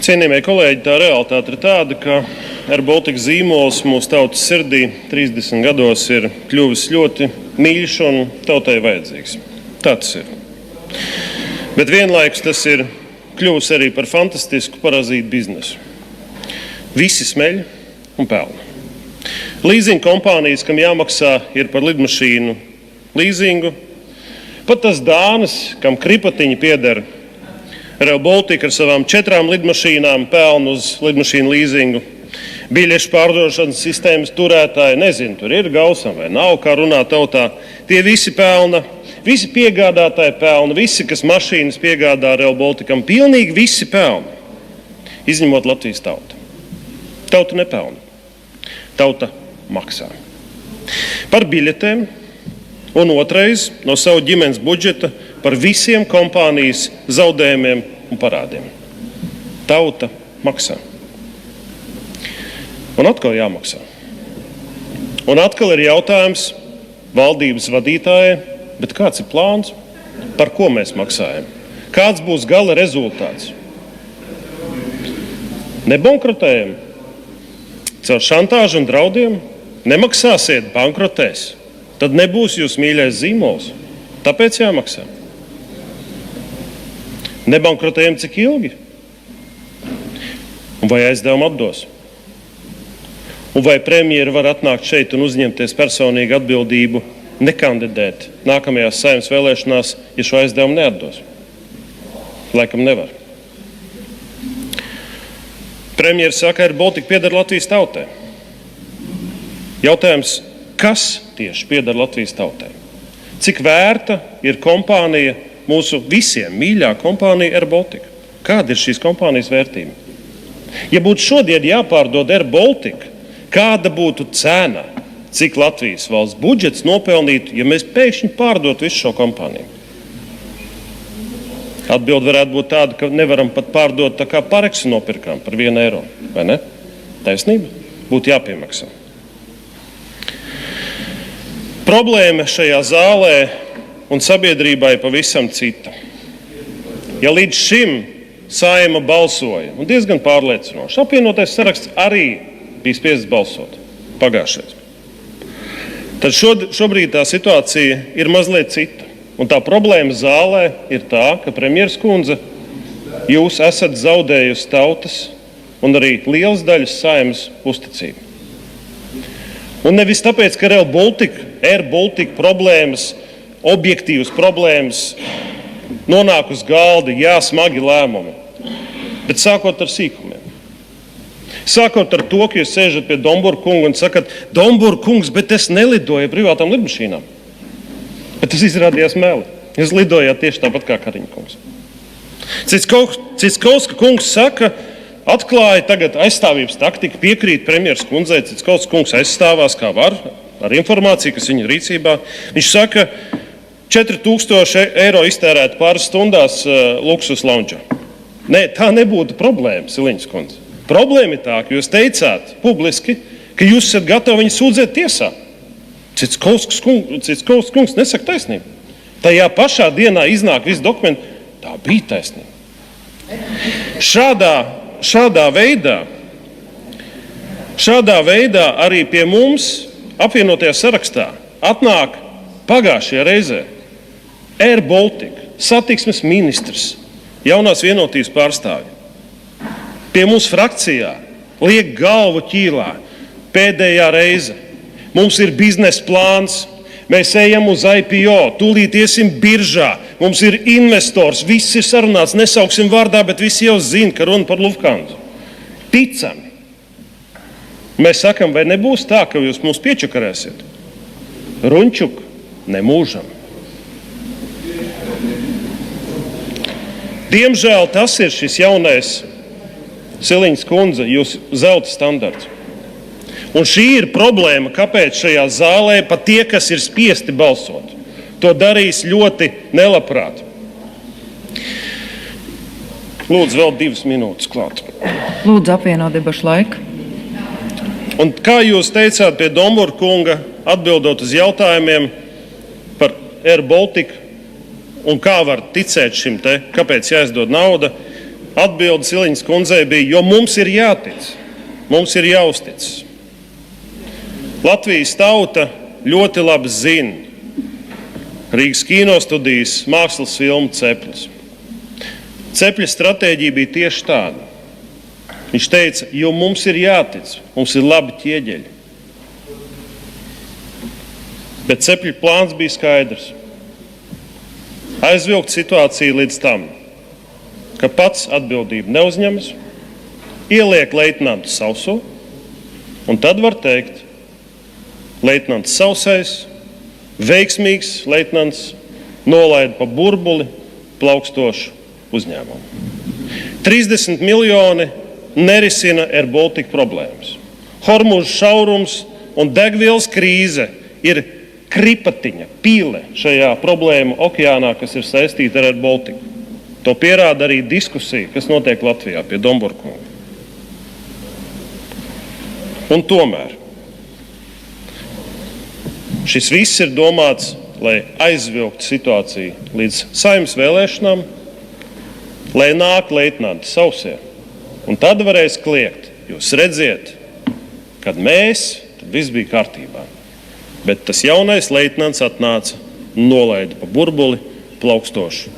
Cienījamie kolēģi, tā realitāte ir tāda, ka Air Baltica zīmols mūsu tautas sirdī 30 gados ir kļuvis ļoti mīļš un tautai vajadzīgs. Tā tas ir. Bet vienlaikus tas ir kļuvis arī par fantastisku parazītu biznesu. Visi smeļ un pelna. Līzinga kompānijas, kam jāmaksā ir par lidmašīnu līzingu, pat tas dānis, kam kripatiņi pieder, Air Baltica ar savām 4 lidmašīnām pelna uz lidmašīnu līzingu. Biļešu pārdošanas sistēmas turētāji, nezinu, tur ir gausam vai nav, kā runā tautā. Tie visi pelna, visi piegādātāji pelna, visi, kas mašīnas piegādā Air Balticam, pilnīgi visi pelna, izņemot Latvijas tautu. Tauta nepelna. Tauta maksā. Par biļetēm un otrais no savu ģimenes budžeta par visiem kompānijas zaudējumiem un parādiem. Tauta maksā. Un atkal jāmaksā. Un atkal ir jautājums valdības vadītājai, bet kāds ir plāns, par ko mēs maksājam? Kāds būs gala rezultāts? Nebankrotējam? Caur šantāžu un draudiem? Nemaksāsiet, bankrotēs. Tad nebūs jūs mīļais zīmols. Tāpēc jāmaksā. Nebankrotējam cik ilgi? Un vai aizdevumu atdos? Un vai premjeri var atnākt šeit un uzņemties personīgu atbildību, nekandidēt nākamajās Saeimas vēlēšanās, ja šo aizdevumu neatdos? Laikam nevar. Premjeris saka, Air Baltica pieder Latvijas tautai. Jautājums, kas tieši pieder Latvijas tautai? Cik vērta ir kompānija, mūsu visiem mīļā kompānija Air Baltica? Kāda ir šīs kompānijas vērtība? Ja būtu šodien jāpārdod Air Baltica, kāda būtu cena, cik Latvijas valsts budžets nopelnītu, ja mēs pēkšņi pārdotu visu šo kompāniju? Atbilde varētu būt tāda, ka nevaram pat pārdot tā kā Pareksu nopirkām par 1 eiro, vai ne? Taisnība? Būtu jāpiemaksā. Problēma šajā zālē un sabiedrībai pavisam cita. Ja līdz šim Saeima balsoja, un diezgan pārliecinoši, apvienotais saraksts arī bija spiests balsot pagājušais. Tad šobrīd tā situācija ir mazliet cita. Un tā problēma zālē ir tā, ka premjeras kundze, jūs esat zaudējusi tautas un arī lielas daļas Saeimas uzticību. Un nevis tāpēc, ka Air Baltica problēmas, objektīvas problēmas nonāk uz galda, smagi lēmumi, bet sākot ar sīkumiem. Sākot ar to, ka jūs sēžat pie Dombūra kunga un sakat, Dombūra kungs, bet es nelidoju privātām lidmašīnām. Bet tas izrādījās meli. Jūs lidojāt tieši tāpat kā Kariņa kungs. Citskovska kungs saka, atklāja tagad aizstāvības taktiku, piekrīt premjeras kundzei, Citskovska kungs aizstāvās kā var, ar informāciju, kas viņa rīcībā. Viņš saka, 4000 eiro iztērēt pāris stundās luksus lounžā. Nē, tā nebūtu problēma, Siliņas kundze. Problēma ir tā, ka jūs teicāt publiski, ka jūs esat gatavi viņu sūdzēt tiesā. Citskovskas kungs nesaka taisnību. Tajā pašā dienā iznāk visi dokumenti. Tā bija taisnība. Šādā veidā arī pie mums apvienotajā sarakstā atnāk pagājušajā reizē Air Baltica, satiksmes ministrs, jaunās vienotības pārstāvji. Pie mums frakcijā liek galvu ķīlā pēdējā reize. Mums ir biznesa plāns, mēs ejam uz IPO, tūlīt iesim biržā, mums ir investors, viss ir sarunāts, nesauksim vārdā, bet visi jau zina, ka runa par Lufthansa. Ticami. Mēs sakam, vai nebūs tā, ka jūs mūs piečakarēsiet? Runčuk, nemūžam. Diemžēl tas ir šis jaunais Siliņas kundze, jūsu zelta standarts. Un šī ir problēma, kāpēc šajā zālē pat tie, kas ir spiesti balsot, to darīs ļoti nelabprāt. Lūdzu, vēl 2 minūtes klāt. Lūdzu, apvienot debašu laiku. Un kā jūs teicāt pie Dombūra kunga, atbildot uz jautājumiem par Air Baltica un kā var ticēt šim te, kāpēc jāizdod nauda, Atbilde Siliņas kundzei bija, jo mums ir jātic, mums ir jāuztic. Latvijas tauta ļoti labi zina Rīgas kinostudijas mākslas filmu Ceplis. Cepļa stratēģija bija tieši tāda. Viņš teica, jo mums ir jātic, mums ir labi ķieģeļi. Bet Cepļa plāns bija skaidrs. Aizvilkt situāciju līdz tam, ka pats atbildību neuzņemas, ieliek leitnantu sauso, un tad var teikt, leitnants sausais, veiksmīgs leitnants nolaida pa burbuli plaukstošu uzņēmumu. 30 miljoni nerisina Air Baltica problēmas. Hormūžu šaurums un degvielas krīze ir kripatiņa, pīle šajā problēmu okeānā, kas ir saistīta ar Air Baltica. To pierāda arī diskusija, kas notiek Latvijā pie Domburkunga. Un tomēr šis viss ir domāts, lai aizvilktu situāciju līdz Saeimas vēlēšanām, lai nāk leitnanti sausie. Un tad varēs kliegt, jūs redziet, kad mēs, tad viss bija kārtībā. Bet tas jaunais leitnants atnāca, nolaida pa burbuli plaukstošu